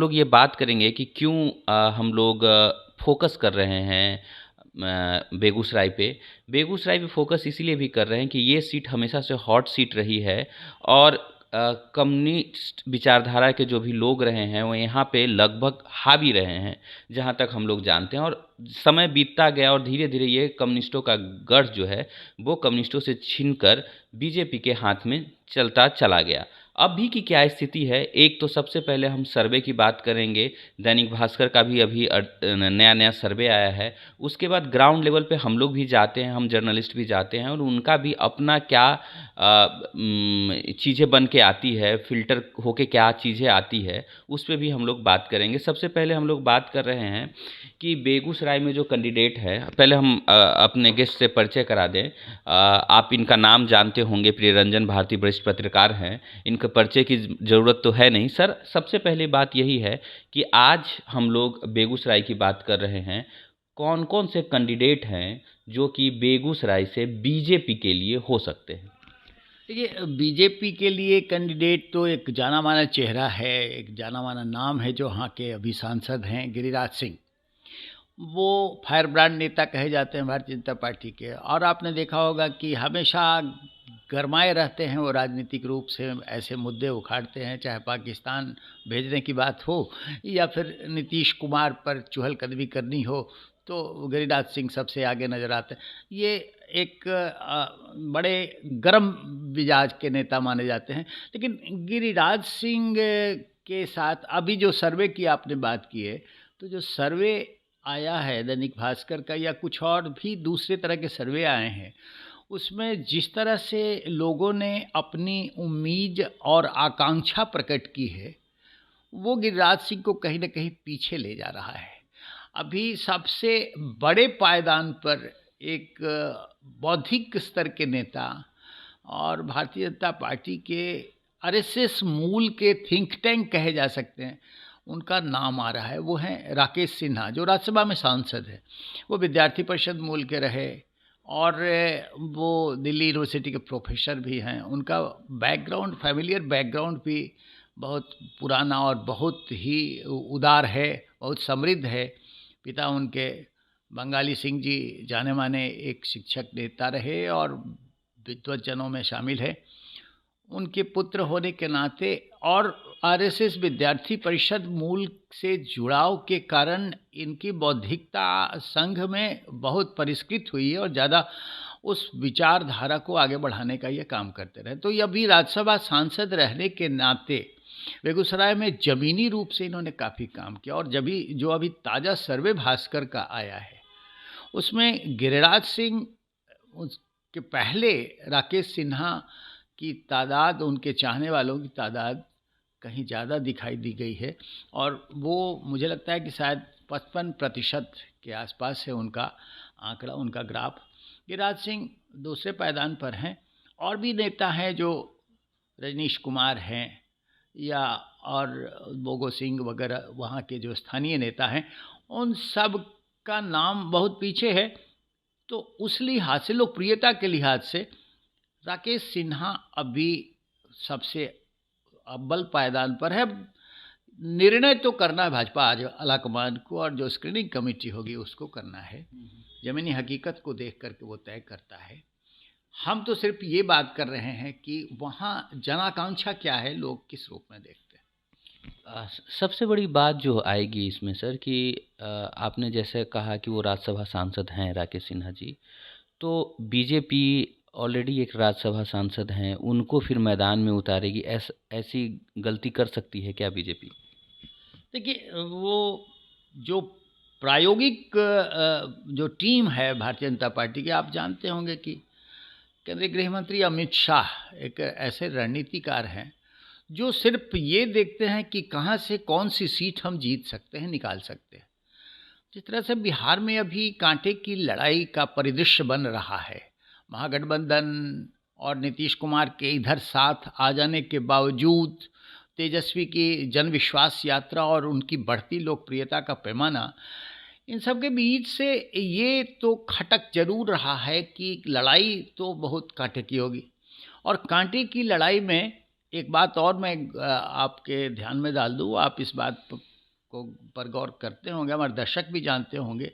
लोग ये बात करेंगे कि क्यों हम लोग फ़ोकस कर रहे हैं बेगूसराय पे। बेगूसराय पे फ़ोकस इसीलिए भी कर रहे हैं कि ये सीट हमेशा से हॉट सीट रही है और कम्युनिस्ट विचारधारा के जो भी लोग रहे हैं वो यहाँ पे लगभग हावी रहे हैं, जहाँ तक हम लोग जानते हैं। और समय बीतता गया और धीरे-धीरे ये कम्युनिस्टों का गढ़ जो है वो कम्युनिस्टों से छीनकर बीजेपी के हाथ में चलता चला गया। अभी की क्या स्थिति है, एक तो सबसे पहले हम सर्वे की बात करेंगे। दैनिक भास्कर का भी अभी नया-नया सर्वे आया है। उसके बाद ग्राउंड लेवल पे हम लोग भी जाते हैं, हम जर्नलिस्ट भी जाते हैं और उनका भी अपना क्या चीज़ें बन के आती है, फ़िल्टर होके क्या चीज़ें आती है, उस पे भी हम लोग बात करेंगे। सबसे पहले हम लोग बात कर रहे हैं कि बेगूसराय में जो कैंडिडेट है, पहले हम अपने गेस्ट से परिचय करा दें। आप इनका नाम जानते होंगे, प्रियरंजन भारती वरिष्ठ पत्रकार हैं। इनके परिचय की ज़रूरत तो है नहीं। सर, सबसे पहली बात यही है कि आज हम लोग बेगूसराय की बात कर रहे हैं। कौन-कौन से कैंडिडेट हैं जो कि बेगूसराय से बीजेपी के लिए हो सकते हैं? देखिए, बीजेपी के लिए कैंडिडेट तो एक जाना-माना चेहरा है, एक जाना-माना नाम है जो वहाँ के अभी सांसद हैं, गिरिराज सिंह। वो फायर ब्रांड नेता कहे जाते हैं भारतीय जनता पार्टी के, और आपने देखा होगा कि हमेशा गरमाए रहते हैं वो, राजनीतिक रूप से ऐसे मुद्दे उखाड़ते हैं, चाहे पाकिस्तान भेजने की बात हो या फिर नीतीश कुमार पर चुहलकदमी करनी हो, तो गिरिराज सिंह सबसे आगे नज़र आते हैं। ये एक बड़े गर्म मिजाज के नेता माने जाते हैं। लेकिन गिरिराज सिंह के साथ अभी जो सर्वे की आपने बात की है, तो जो सर्वे आया है दैनिक भास्कर का या कुछ और भी दूसरे तरह के सर्वे आए हैं, उसमें जिस तरह से लोगों ने अपनी उम्मीद और आकांक्षा प्रकट की है, वो गिरिराज सिंह को कहीं न कहीं पीछे ले जा रहा है। अभी सबसे बड़े पायदान पर एक बौद्धिक स्तर के नेता और भारतीय जनता पार्टी के आरएसएस मूल के थिंक टैंक कहे जा सकते हैं, उनका नाम आ रहा है। वो हैं राकेश सिन्हा, जो राज्यसभा में सांसद है। वो विद्यार्थी परिषद मूल के रहे और वो दिल्ली यूनिवर्सिटी के प्रोफेसर भी हैं। उनका बैकग्राउंड, फैमिलियर बैकग्राउंड भी बहुत पुराना और बहुत ही उदार है, बहुत समृद्ध है। पिता उनके बंगाली सिंह जी जाने माने एक शिक्षक नेता रहे और विद्वज्जनों में शामिल है। उनके पुत्र होने के नाते और आरएसएस विद्यार्थी परिषद मूल से जुड़ाव के कारण इनकी बौद्धिकता संघ में बहुत परिष्कृत हुई है और ज़्यादा उस विचारधारा को आगे बढ़ाने का ये काम करते रहे। तो ये अभी राज्यसभा सांसद रहने के नाते बेगूसराय में ज़मीनी रूप से इन्होंने काफ़ी काम किया। और जो अभी ताज़ा सर्वे भास्कर का आया है, उसमें गिरिराज सिंह उसके पहले राकेश सिन्हा की तादाद, उनके चाहने वालों की तादाद कहीं ज़्यादा दिखाई दी गई है। और वो मुझे लगता है कि शायद 55% के आसपास है उनका आंकड़ा, उनका ग्राफ। गिरिराज सिंह दूसरे पायदान पर हैं। और भी नेता हैं जो रजनीश कुमार हैं या और बोगो सिंह वगैरह, वहाँ के जो स्थानीय नेता हैं, उन सब का नाम बहुत पीछे है। तो उस लिहाज से, लोकप्रियता के लिहाज से, राकेश सिन्हा अभी सबसे अव्वल पायदान पर है। निर्णय तो करना है भाजपा आज आलाकमान को, और जो स्क्रीनिंग कमेटी होगी उसको करना है। ज़मीनी हकीकत को देख करके वो तय करता है। हम तो सिर्फ ये बात कर रहे हैं कि वहाँ जनाकांक्षा क्या है, लोग किस रूप में देखते हैं। सबसे बड़ी बात जो आएगी इसमें सर कि आपने जैसे कहा कि वो राज्यसभा सांसद हैं राकेश सिन्हा जी, तो बीजेपी ऑलरेडी एक राज्यसभा सांसद हैं, उनको फिर मैदान में उतारेगी, ऐसी गलती कर सकती है क्या बीजेपी? देखिए, वो जो प्रायोगिक जो टीम है भारतीय जनता पार्टी की, आप जानते होंगे कि केंद्रीय गृह मंत्री अमित शाह एक ऐसे रणनीतिकार हैं जो सिर्फ ये देखते हैं कि कहाँ से कौन सी सीट हम जीत सकते हैं, निकाल सकते हैं। जिस तरह से बिहार में अभी कांटे की लड़ाई का परिदृश्य बन रहा है, महागठबंधन और नीतीश कुमार के इधर साथ आ जाने के बावजूद तेजस्वी की जन विश्वास यात्रा और उनकी बढ़ती लोकप्रियता का पैमाना, इन सब के बीच से ये तो खटक जरूर रहा है कि लड़ाई तो बहुत कांटे की होगी। और कांटे की लड़ाई में एक बात और मैं आपके ध्यान में डाल दूँ, आप इस बात को पर गौर करते होंगे, हमारे दर्शक भी जानते होंगे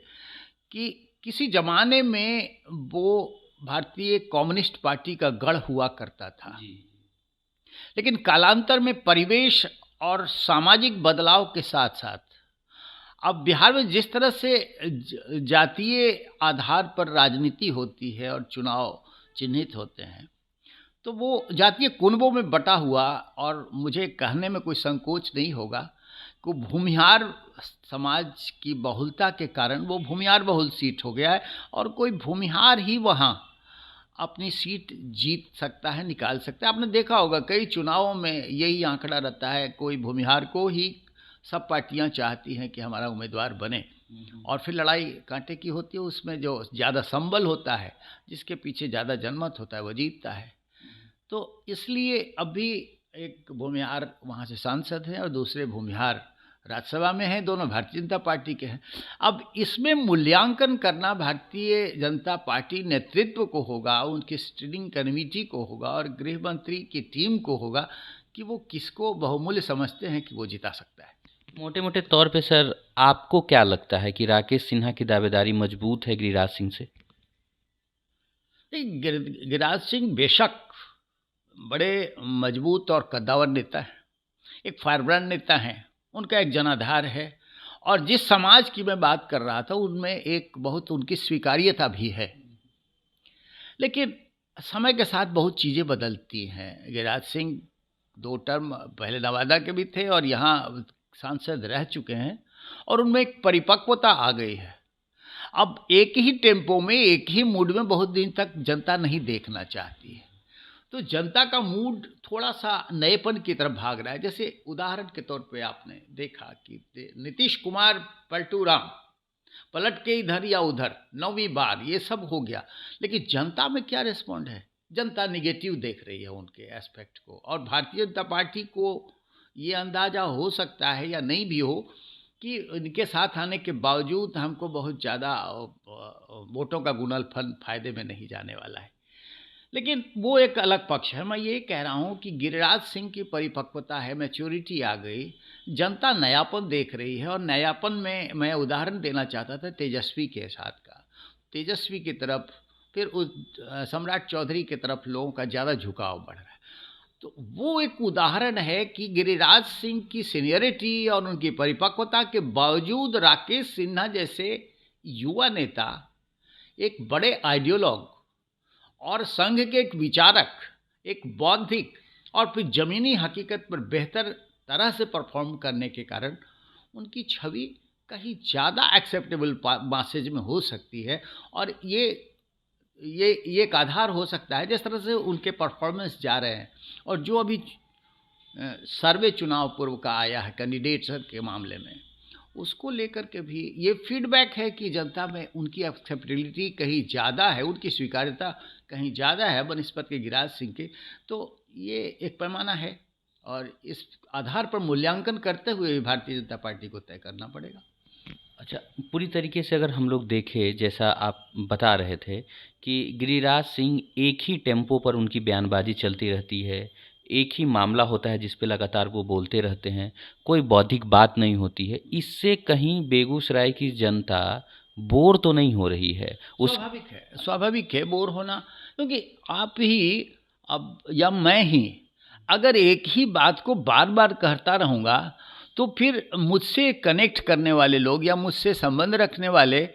कि किसी ज़माने में वो भारतीय कम्युनिस्ट पार्टी का गढ़ हुआ करता था। जी। लेकिन कालांतर में परिवेश और सामाजिक बदलाव के साथ साथ अब बिहार में जिस तरह से जातीय आधार पर राजनीति होती है और चुनाव चिन्हित होते हैं, तो वो जातीय कुनबों में बटा हुआ, और मुझे कहने में कोई संकोच नहीं होगा कि भूमिहार समाज की बहुलता के कारण वो भूमिहार बहुल सीट हो गया है, और कोई भूमिहार ही वहाँ अपनी सीट जीत सकता है, निकाल सकता है। आपने देखा होगा कई चुनावों में यही आंकड़ा रहता है, कोई भूमिहार को ही सब पार्टियां चाहती हैं कि हमारा उम्मीदवार बने, और फिर लड़ाई कांटे की होती है। उसमें जो ज़्यादा संबल होता है, जिसके पीछे ज़्यादा जनमत होता है, वो जीतता है। तो इसलिए अभी एक भूमिहार वहाँ से सांसद हैं और दूसरे भूमिहार राज्यसभा में हैं, दोनों भारतीय जनता पार्टी के हैं। अब इसमें मूल्यांकन करना भारतीय जनता पार्टी नेतृत्व को होगा, उनकी स्टीयरिंग कमेटी को होगा और गृह मंत्री की टीम को होगा कि वो किसको बहुमूल्य समझते हैं कि वो जिता सकता है। मोटे मोटे तौर पे सर, आपको क्या लगता है कि राकेश सिन्हा की दावेदारी मजबूत है गिरिराज सिंह से? गिरिराज सिंह बेशक बड़े मजबूत और कद्दावर नेता है, एक फायरब्रांड नेता हैं, उनका एक जनाधार है, और जिस समाज की मैं बात कर रहा था उनमें एक बहुत उनकी स्वीकार्यता भी है। लेकिन समय के साथ बहुत चीज़ें बदलती हैं। गिरिराज सिंह 2 टर्म पहले नवादा के भी थे और यहाँ सांसद रह चुके हैं, और उनमें एक परिपक्वता आ गई है। अब एक ही टेम्पो में, एक ही मूड में बहुत दिन तक जनता नहीं देखना चाहती है, तो जनता का मूड थोड़ा सा नएपन की तरफ भाग रहा है। जैसे उदाहरण के तौर पे आपने देखा कि नीतीश कुमार पलटू राम, पलट के इधर या उधर 9वीं बार ये सब हो गया, लेकिन जनता में क्या रिस्पॉन्ड है? जनता निगेटिव देख रही है उनके एस्पेक्ट को, और भारतीय जनता पार्टी को ये अंदाज़ा हो सकता है या नहीं भी हो कि इनके साथ आने के बावजूद हमको बहुत ज़्यादा वोटों का गुणनफल फायदे में नहीं जाने वाला है। लेकिन वो एक अलग पक्ष है। मैं ये कह रहा हूँ कि गिरिराज सिंह की परिपक्वता है, मैच्योरिटी आ गई, जनता नयापन देख रही है, और नयापन में मैं उदाहरण देना चाहता था तेजस्वी के साथ का। तेजस्वी की तरफ, फिर उस सम्राट चौधरी की तरफ लोगों का ज़्यादा झुकाव बढ़ रहा है। तो वो एक उदाहरण है कि गिरिराज सिंह की सीनियरिटी और उनकी परिपक्वता के बावजूद राकेश सिन्हा जैसे युवा नेता, एक बड़े आइडियोलॉग और संघ के एक विचारक, एक बौद्धिक, और फिर ज़मीनी हकीकत पर बेहतर तरह से परफॉर्म करने के कारण उनकी छवि कहीं ज़्यादा एक्सेप्टेबल मैसेज में हो सकती है, और ये एक आधार हो सकता है। जिस तरह से उनके परफॉर्मेंस जा रहे हैं, और जो अभी सर्वे चुनाव पूर्व का आया है कैंडिडेट्स के मामले में, उसको लेकर के भी ये फीडबैक है कि जनता में उनकी एक्सेप्टेबिलिटी कहीं ज़्यादा है, उनकी स्वीकार्यता कहीं ज़्यादा है बनिस्बत के गिरिराज सिंह के। तो ये एक पैमाना है, और इस आधार पर मूल्यांकन करते हुए भारतीय जनता पार्टी को तय करना पड़ेगा। अच्छा, पूरी तरीके से अगर हम लोग देखें, जैसा आप बता रहे थे कि गिरिराज सिंह एक ही टेम्पो पर उनकी बयानबाजी चलती रहती है, एक ही मामला होता है जिस पे लगातार वो बोलते रहते हैं, कोई बौद्धिक बात नहीं होती है, इससे कहीं बेगूसराय की जनता बोर तो नहीं हो रही है? स्वाभाविक है बोर होना, क्योंकि आप ही अब या मैं ही अगर एक ही बात को बार बार कहता रहूँगा, तो फिर मुझसे कनेक्ट करने वाले लोग या मुझसे संबंध रखने वाले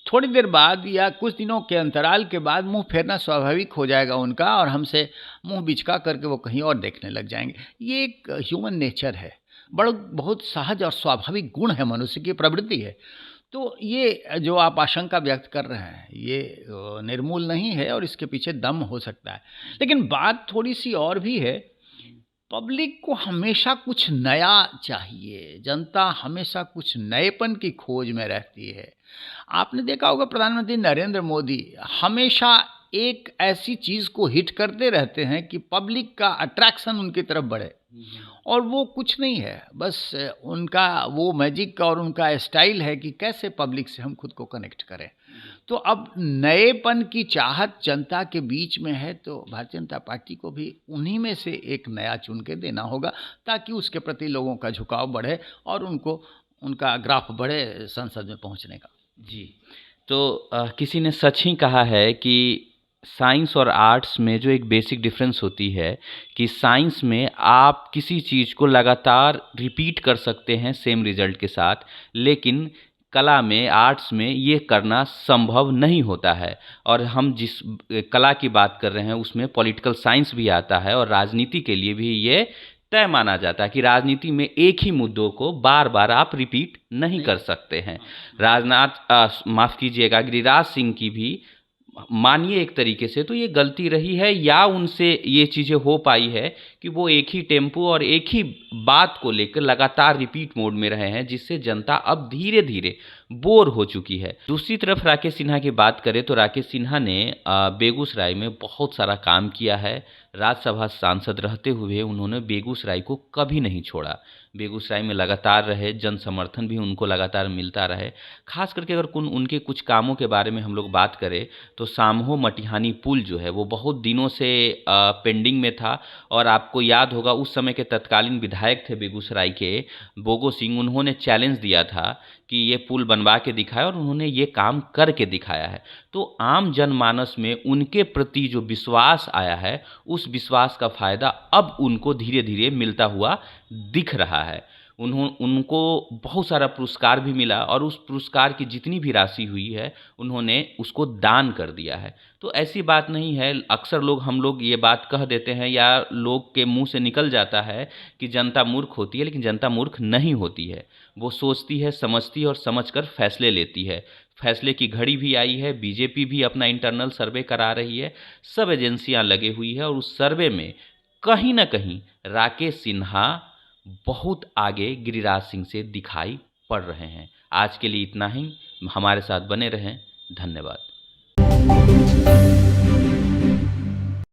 थोड़ी देर बाद या कुछ दिनों के अंतराल के बाद मुंह फेरना स्वाभाविक हो जाएगा उनका, और हमसे मुंह बिचका करके वो कहीं और देखने लग जाएंगे। ये एक ह्यूमन नेचर है, बहुत सहज और स्वाभाविक गुण है, मनुष्य की प्रवृत्ति है। तो ये जो आप आशंका व्यक्त कर रहे हैं ये निर्मूल नहीं है, और इसके पीछे दम हो सकता है। लेकिन बात थोड़ी सी और भी है, पब्लिक को हमेशा कुछ नया चाहिए, जनता हमेशा कुछ नएपन की खोज में रहती है। आपने देखा होगा प्रधानमंत्री नरेंद्र मोदी हमेशा एक ऐसी चीज़ को हिट करते रहते हैं कि पब्लिक का अट्रैक्शन उनकी तरफ बढ़े। और वो कुछ नहीं है, बस उनका वो मैजिक और उनका स्टाइल है कि कैसे पब्लिक से हम खुद को कनेक्ट करें। तो अब नएपन की चाहत जनता के बीच में है, तो भारतीय जनता पार्टी को भी उन्हीं में से एक नया चुन के देना होगा, ताकि उसके प्रति लोगों का झुकाव बढ़े और उनको उनका ग्राफ बढ़े संसद में पहुंचने का। जी। तो किसी ने सच ही कहा है कि साइंस और आर्ट्स में जो एक बेसिक डिफरेंस होती है कि साइंस में आप किसी चीज़ को लगातार रिपीट कर सकते हैं सेम रिजल्ट के साथ, लेकिन कला में, आर्ट्स में ये करना संभव नहीं होता है। और हम जिस कला की बात कर रहे हैं उसमें पॉलिटिकल साइंस भी आता है, और राजनीति के लिए भी ये तय माना जाता है कि राजनीति में एक ही मुद्दों को बार बार आप रिपीट नहीं कर सकते हैं। माफ़ कीजिएगा, गिरिराज सिंह की भी मानिए एक तरीके से तो ये गलती रही है, या उनसे ये चीज़ें हो पाई है कि वो एक ही टेम्पो और एक ही बात को लेकर लगातार रिपीट मोड में रहे हैं, जिससे जनता अब धीरे धीरे बोर हो चुकी है। दूसरी तरफ राकेश सिन्हा की बात करें तो राकेश सिन्हा ने बेगूसराय में बहुत सारा काम किया है। राज्यसभा सांसद रहते हुए उन्होंने बेगूसराय को कभी नहीं छोड़ा, बेगूसराय में लगातार रहे, जन समर्थन भी उनको लगातार मिलता रहे। खास करके अगर उनके कुछ कामों के बारे में हम लोग बात करें तो सामहो मटिहानी पुल जो है वो बहुत दिनों से पेंडिंग में था, और आपको याद होगा उस समय के तत्कालीन विधायक थे बेगूसराय के बोगो सिंह, उन्होंने चैलेंज दिया था कि ये पुल बनवा के दिखाया, और उन्होंने ये काम करके दिखाया है। तो आम जनमानस में उनके प्रति जो विश्वास आया है, उस विश्वास का फ़ायदा अब उनको धीरे धीरे मिलता हुआ दिख रहा है। उनको बहुत सारा पुरस्कार भी मिला, और उस पुरस्कार की जितनी भी राशि हुई है उन्होंने उसको दान कर दिया है। तो ऐसी बात नहीं है, अक्सर हम लोग ये बात कह देते हैं या लोग के मुंह से निकल जाता है कि जनता मूर्ख होती है, लेकिन जनता मूर्ख नहीं होती है। वो सोचती है, समझती है और समझकर फैसले लेती है। फैसले की घड़ी भी आई है, बीजेपी भी अपना इंटरनल सर्वे करा रही है, सब एजेंसियां लगे हुई है, और उस सर्वे में कहीं ना कहीं राकेश सिन्हा बहुत आगे गिरिराज सिंह से दिखाई पड़ रहे हैं। आज के लिए इतना ही, हमारे साथ बने रहें। धन्यवाद।